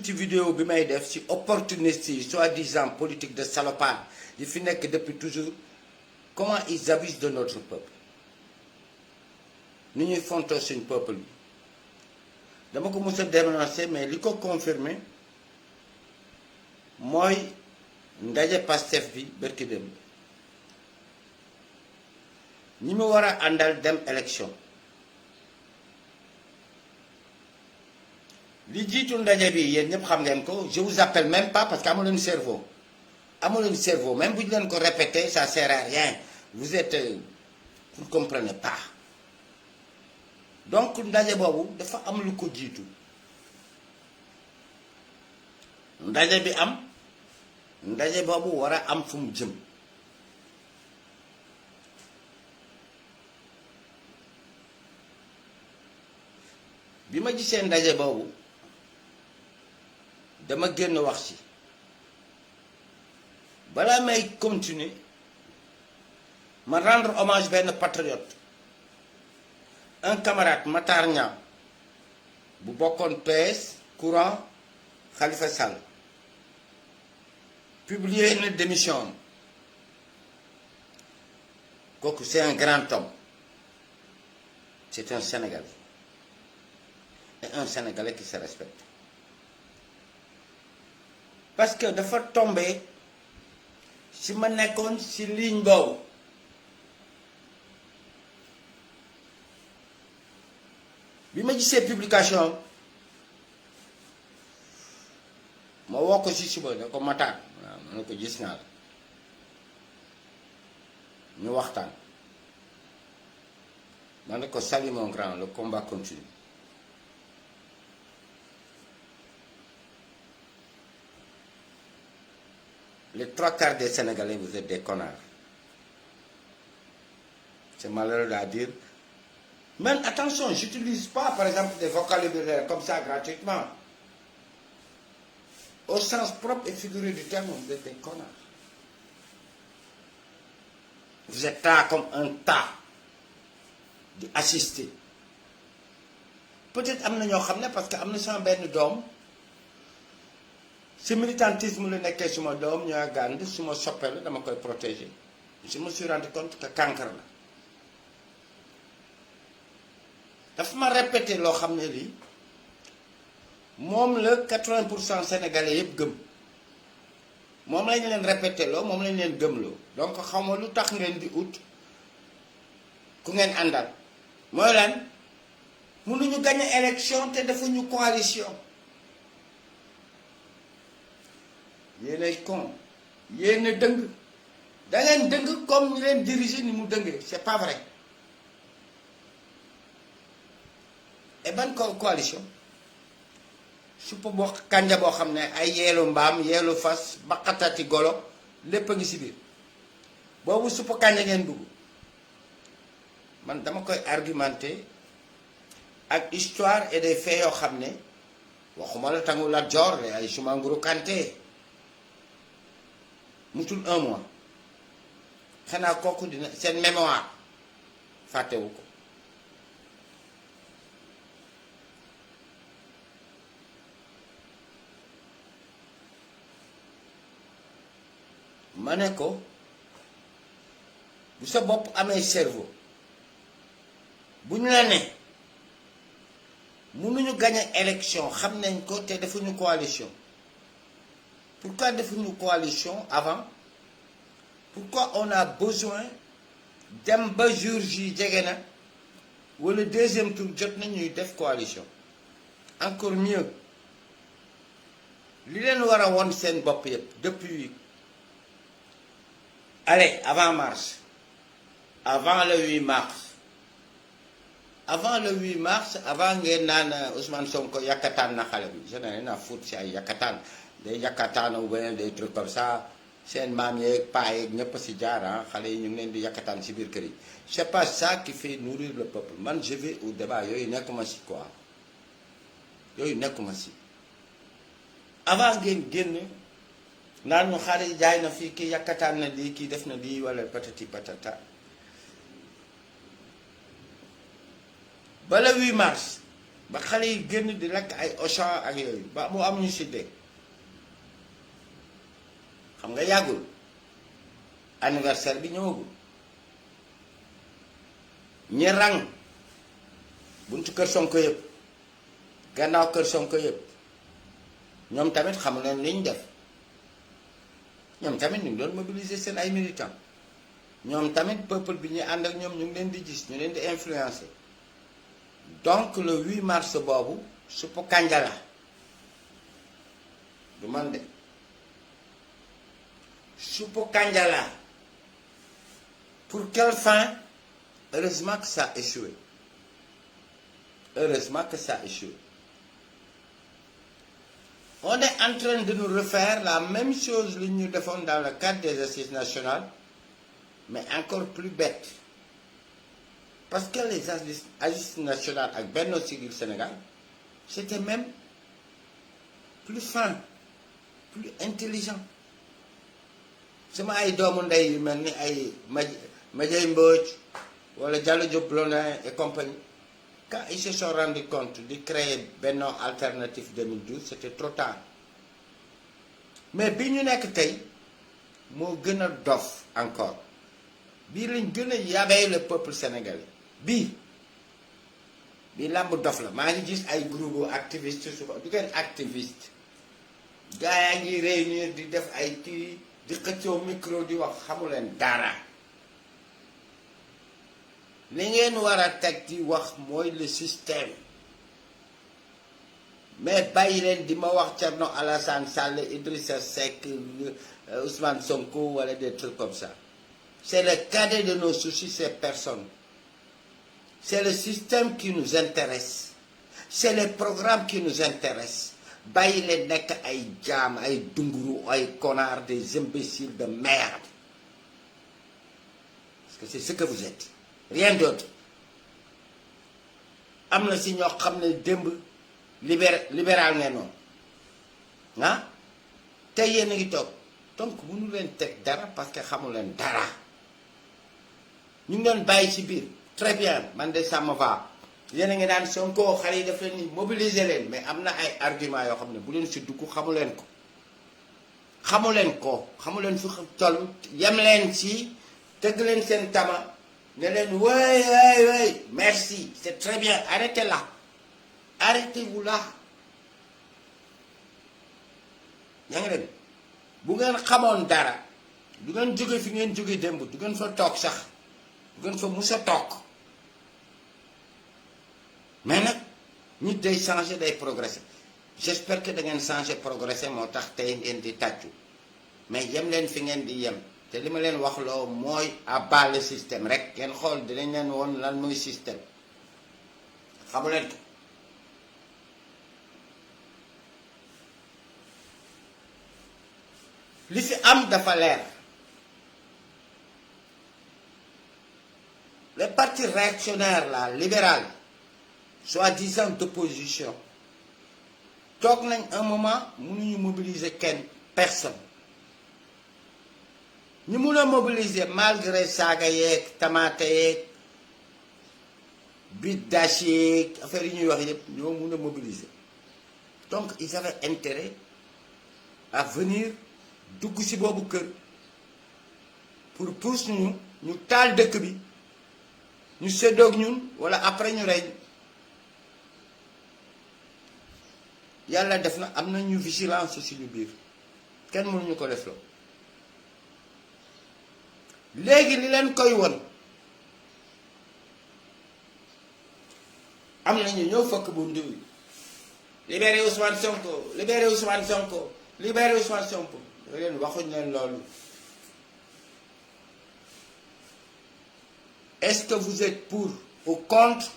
ci vidéo bi may def ci opportuniste yi soi-disant politique de salopard yi fi nekk depuis toujours comment ils abusent de notre peuple ni ñuy fontoo suñ peuple bi dama ko mos a dénoncer mais li ko confirmer mooy ndaje Pastef bi bërki dem ñi mu war a àndal dem élection li jiitu ndaje bi yéen ñëpp xam ngeen ko je vous appelle même pas parce que amu leen cerveau même bu ñu leen ko répéter ça sert à rien vous êtes vous ne comprenez pas donc ndaje boobu dafa am lu ko jiitu ndaje bi am ndaje boobu war a am fu mu jëm bi ma gisee ndaje boobu dama génn wax ci balaa may continuer ma rendre hommage benn patriote un camarade Matar Niang bu bokkoon PS courant Khalifa Sall publié une démission kooku c'est un grand homme c'est un Sénégalais et un Sénégalais qui se respecte parce que dafa tombé si ma nekkoon si ligne boobu bi ma gisee publication ma woo ko si suba ne ko Matar waaw ma ne ko gis naa la ñu waxtaan ma ne ko salut mon grand le combat continue les trois quarts des Sénégalais vous êtes des connards c'est malheureux à dire. Mais attention, j'utilise pas par exemple des vocabulaires comme ça gratuitement. Au sens propre et figuré du terme, vous êtes des connards. Vous êtes là comme un tas d'assistés. Peut-être am na ñoo xam ne parce que am na sama benn doom ce militantisme la nekkee suma doom ñoo gànd suma soppe la dama koy protéger. Je me suis rendu compte que cancre la. dafa ma répété loo xam ne lii moom la 80% sénégalais yëpp gëm moom lañ leen répété loo moom lañ leen gëmloo donc xaw ma lu tax ngeen di ut ku ngeen àndal mooy lan mënuñu gagné élection te defuñu coalition yéenay con yéen a dëng da ngeen dëng comme ñu leen diriger ni mu dëngee c'est pas vrai. et ban coalition suppa boo kànja boo xam ne ay yeelu mbaam yeelu fas baqatati golo lépp a ngi si biir boobu suppa kànja ngeen dugg man dama koy argumenter ak histoire et des faits yoo xam ne waxuma la tangu Lat Joor ay Soumanguru Kanté mutul un mois xanaa kooku dina seen mémoire fàttewu ko ma ne ko bu sa bopp amee cerveau bu ñu la ne mënuñu gagner élection xam nañ ko te defuñu coalition pourquoi defuñu coalition avant pourquoi on a besoin dem ba jour ji jege na wala deuxième tour jot na ñuy def coalition encore mieux li leen war a won seen bopp yëpp depuis allez avant mars avant le 8 mars avant le 8 mars avant ngeen naan Ousmane Sonko yàkkataan na xale bi je n'ai rien à foutre si ay yàkkataan day yàkkataan ou bien des trucs comme ça seen maam yeeg paa yeeg ñëpp si jaar xale yi ñu ngi leen di yàkkataan si biir kër yi c'est pas ça qui fait nourrir le peuple man je vais au débat yooyu nekkuma si quoi yooyu nekkuma si avant ngeen génn naan ñu xale yi jaay na fii kii yàkkataan na lii kii def na lii wala patati patata ba le 8 mars ba xale yi génn di lekk ay Auchan ak yooyu ba mu am ñu si dee xam nga yàggul anniversaire bi ñëwagul ñi rang buntu kër Sonko yëpp gannaaw kër Sonko yëpp ñoom tamit xamu leen li ñu def ñoom tamit ñu ngi doon mobiliser seen ay militants ñoom tamit peuple bi ñu ànd ak ñoom ñu ngi leen di gis ñu leen di influencer donc le 8 mars boobu suppu kànja la du man de suppu kànja la pour quelle fin? Heureusement que ça a échoué. Heureusement que ça a échoué. On est en train de nous refaire la même chose que nous devons dans le cadre des assises nationales, mais encore plus bête. Parce que les assises nationales avec Benno Siggil Sénégal, c'était même plus fin, plus intelligent. C'est moi qui ai Madiaye Mbodj, wala Diallo Diop Blondin et compagnie. Quand ils se sont rendus compte de créer Benno Alternative 2012, c'était trop tard. Mais bi ñu nekk tey moo gën a dof encore bii lañ gën a yabee le peuple sénégalais bii làmb dof la maa ngi gis ay groupe activiste suba du ngeen activiste gaa yaa ngi réunir di def ay kii di xëccoo micro di wax xamuleen dara li ngeen war a teg di wax mooy le système mais bàyyi leen di ma wax Thierno Alassane Sall Idrissa Seck Ousmane Sonko wala des trucs comme ça. C'est le cadet de nos soucis, ces personnes. C'est le système qui nous intéresse. C'est les programmes qui nous intéressent. Bàyyi leen nekk ay jaam ay dunguru ay connards des imbéciles de merde. Parce que c'est ce que vous êtes. Rien d'autre. Am na si ñoo xam ne démb libéral ngeen noonu ah tey yéen a ngi toog donc mënu leen teg dara parce que xamu leen dara ñu ngi doon bàyyi ci biir très bien man de ça me va yéen a ngi daan Sonko xale yi daf leen ni mobiliser leen mais am na ay argument yoo xam ne bu leen si dugg xamu leen fi toll yem leen ci tëgg leen seen tama ne leen way merci c'est très bien arrêtez là. Arrêtez-vous là yaa ngi dem bu ngeen xamoon dara du ngeen jóge fi ngeen jóge démb du ngeen fa toog sax du ngeen fa musa toog mais nag nit day changer day progresser j'espère que da ngeen changer progresser moo tax tey ngeen di tàccu mais yem leen fi ngeen di yem te li ma leen wax loo mooy abat le système rek ngeen xool dinañ leen woon lan mooy système xamu leen ko. li fi am dafa leer les partis réactionnaires là libéral soi-disant d'opposition toog nañ un moment mënuñu mobiliser personne ñu mun a mobiliser malgré saaga yeeg tamaate yeeg bit dash yeeg affaire yi ñuy wax yëpp ñoo mun a mobiliser donc ils avaient intérêt à venir dugg ci boobu kër pour pousse ñu taal dëkk bi ñu séddoog ñun wala après ñu rey yàlla def na am na ñu vigilance ci ñu biir kenn mënuñu ko def loo léegi li leen koy won am na ñu ñëw fokk bu ndiw libéré Ousmane Sonko libéré Ousmane Sonko libéré Ousmane Sonko leen waxuñ leen loolu est-ce que vous êtes pour ou contre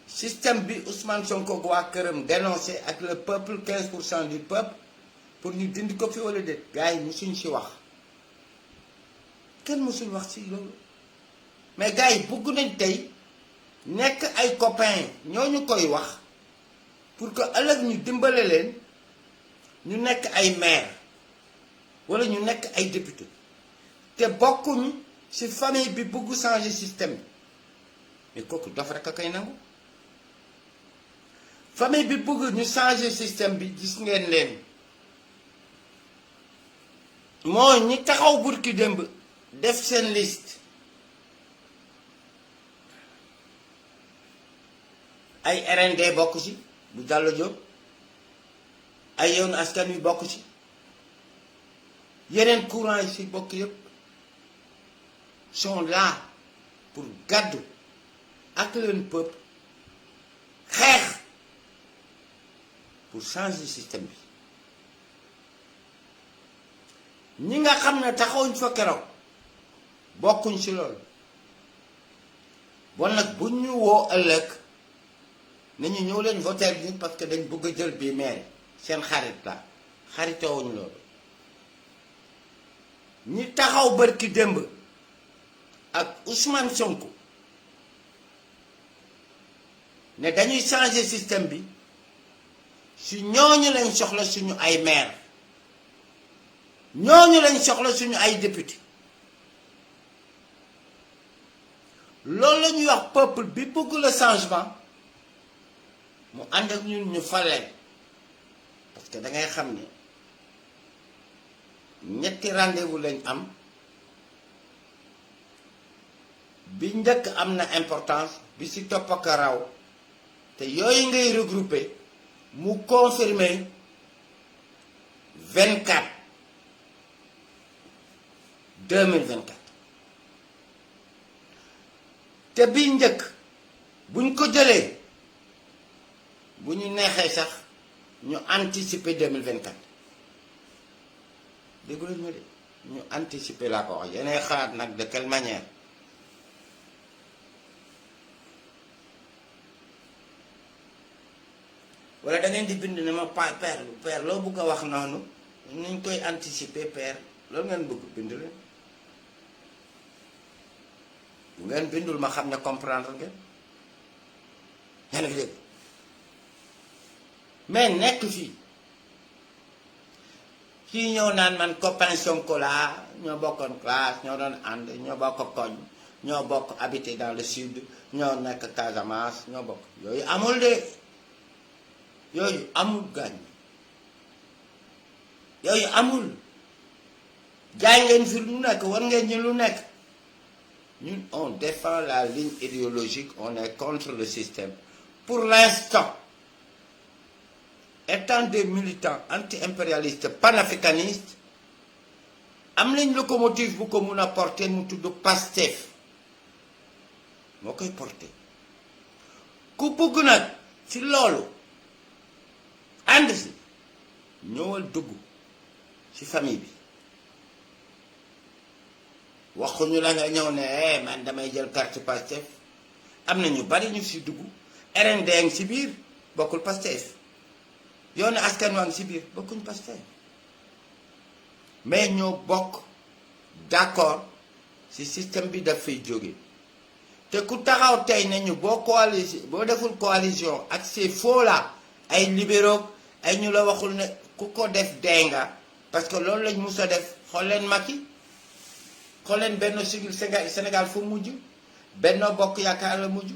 système bi Ousmane Sonko waa këram dénoncé ak le peuple 15% du peuple pour ñu dindi ko fi wala déet gars yi musuñ ci wax kenn musuñ wax ci loolu mais gars yi bëgg nañ tey nekk ay copains ñooñu koy wax pour que ëllëg ñu dimbale leen ñu nekk ay maire wala ñu nekk ay député te bokkuñu ci famille bi bëgg changer système bi mais kooku dof rek a koy nangu famille bi bëgg ñu changer système bi gis ngeen leen mooy ñi taxaw burki démb def seen liste ay RND bokk ci bu Diallo Diop ay Yewwi Askan Wi bokk ci yeneen courant yi ci bokk yépp sont là pour gàddu ak leen peuple xeex pour changer système bi ñi nga xam ne taxawuñ fa keroog bokkuñ ci loolu bon nag bu ñu woo ëllëg nañu ñëw leen voter bi parce que dañ bëgg a jël bii maire seen xarit la xaritewuñ loolu ñi taxaw barki démb ak Ousmane Sonko ne dañuy changer système bi si ñooñu lañ soxla suñu ay maire ñooñu lañ soxla suñu ay député loolu la ñuy wax peuple bi bëgg le changement mu ànd ak ñun ñu faleen parce que da ngay xam ne ñetti rendez-vous lañ am bi njëkk am na importance bi ci topp ak raw te yooyu ngay regrouper mu confirmer 24 2024 te bi njëkk buñ ko jëlee bu ñu neexee sax ñu anticiper 2024 déggu leen ma de ñu anticiper laa ko wax yeneen xalaat nag de quelle manière wala da ngeen di bind ne ma père loo bëgg a wax noonu nuñ koy anticiper père loolu ngeen bëgg bind leen bu ngeen bindul ma xam ne comprendre ngeen yéen a ngi dégg mais nekk fii kii ñëw naan man copain Sonko laa ñoo bokkoon classe ñoo doon ànd ñoo bokk koñ ñoo bokk habité dans le sud ñoo nekk Casamance ñoo bokk yooyu amul de yooyu amul gaañ yooyu amul jaay ngeen fi lu nekk war ngeen ñu lu nekk ñun on défend la ligne idéologique on est contre le système pour l'instant étant des militants anti-impérialistes panafricanistes am nañ locomotive bu ko mun a porter mu tudd Pastef moo koy porter ku bëgg nag ci loolu ànd si ñëwal dugg ci famille bi waxuñu la nga ñëw ne man damay jël carte Pastef am na ñu bari ñu ci dugg RND ngi ci biir bokkul Pastef Yewwi Askan Wi ngi ci biir bokkuñ Pastef mais ñoo bokk d'accord ci système bi daf fay jóge te ku taxaw tey nañu boo coalition boo deful coalition ak ces faux là ay libéraux ay ñu la waxul ne ku ko def dee nga parce que loolu lañ mus a def xool leen Macky xool leen Benno Siggil Sénégal fu mujj Benno Bokk Yaakaar la mujj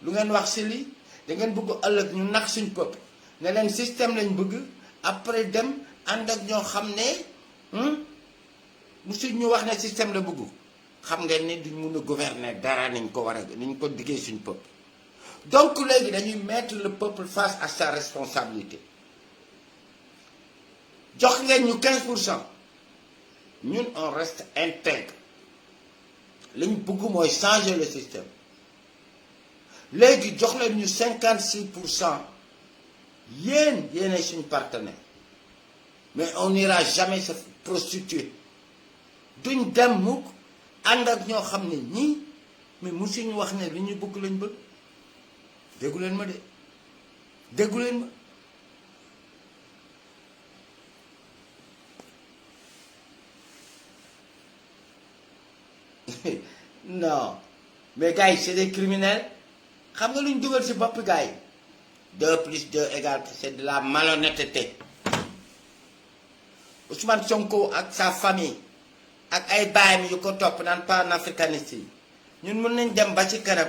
lu ngeen wax ci lii da ngeen bëgg ëllëg ñu nax suñ peuple ne leen système lañ bëgg après dem ànd ak ñoo xam ne musuñ ñu wax ne système la bëgg xam ngeen ne duñ mun a gouverner dara niñ ko war a niñ ko diggee suñ peuple donc léegi dañuy mettre le peuple face à sa responsabilité jox ngeen ñu 15% ñun on reste intègre liñ bëgg mooy changer le système léegi jox leen ñu 56% yéenay suñu partenaire mais on n'ira jamais se prostituer duñ dem mukk ànd ak ñoo xam ne ñii mais musuñu wax ne li ñu bëgg lañ bëgg déggu leen ma de déggu leen ma non mais gars yi c'est des criminels xam nga lu ñu dugal ci bopp gars yi 2 plus 2 égale c'est de la malhonnêteté Ousmane Sonko ak sa famille ak ay baayam yu ko topp naan panafricaniste yi ñun mën nañ dem ba ci kanam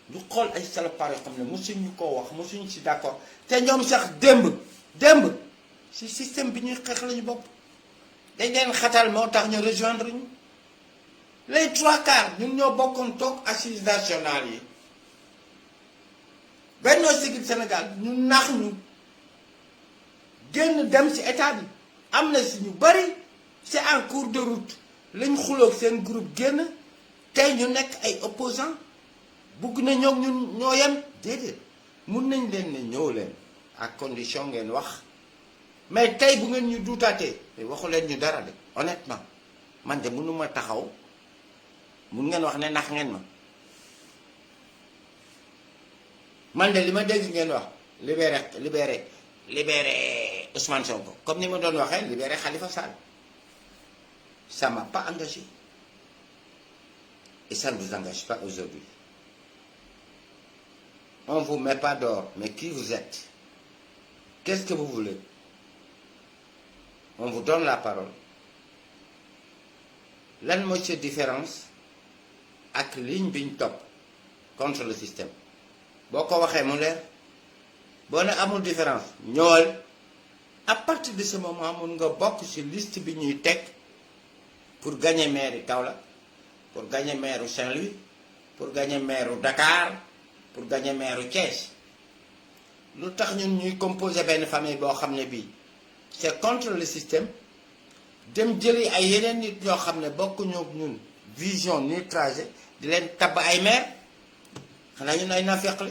du xool ay salopard yoo xam ne mosuñu koo wax mosuñu ci d'accord te ñoom sax démb ci système bi ñuy xeex lañu bopp dañ leen xatal moo tax ñu rejoindre ñu les trois quarts ñun ñoo bokkoon toog assises nationales yi Benno Siggil Sénégal ñu nax ñu génn dem ci état bi am na si ñu bari c'est en cours de route lañ xuloog seen groupe génn tey ñu nekk ay opposants bugg na ñun ñoo yem déedéet mun nañ leen ne ñëw leen à condition ngeen wax mais tey bu ngeen ñu duutaatee waxu leen ñu dara de honnêtement man de mënuma taxaw mun ngeen wax ne nax ngeen ma man de li ma dégg ngeen wax libéré Ousmane Sonko comme ni ma doon waxee libéré Khalifa Sall ça m'a pas engagé et ça ne vous engage pas aujourd'hui. On ne vous met pas dehors, mais qui vous êtes? Qu'est-ce que vous voulez? On vous donne la parole. Lan mooy cette différence ak ligne bi ñu topp contre le système boo ko waxee mu leer boo ne amul différence ñëwal à partir de ce moment mun nga bokk ci liste bi ñuy teg pour gagner maire Kaolack pour gagner maire Saint-Louis pour gagner maire Dakar pour gagner maire Thiès lu tax ñun ñuy composer benn famille boo xam ne bii c'est contre le système dem jëli ay yeneen nit ñoo xam ne bokkuñu ak ñun vision ni trajet di leen tabb ay maire xanaa ñun ay naafeq la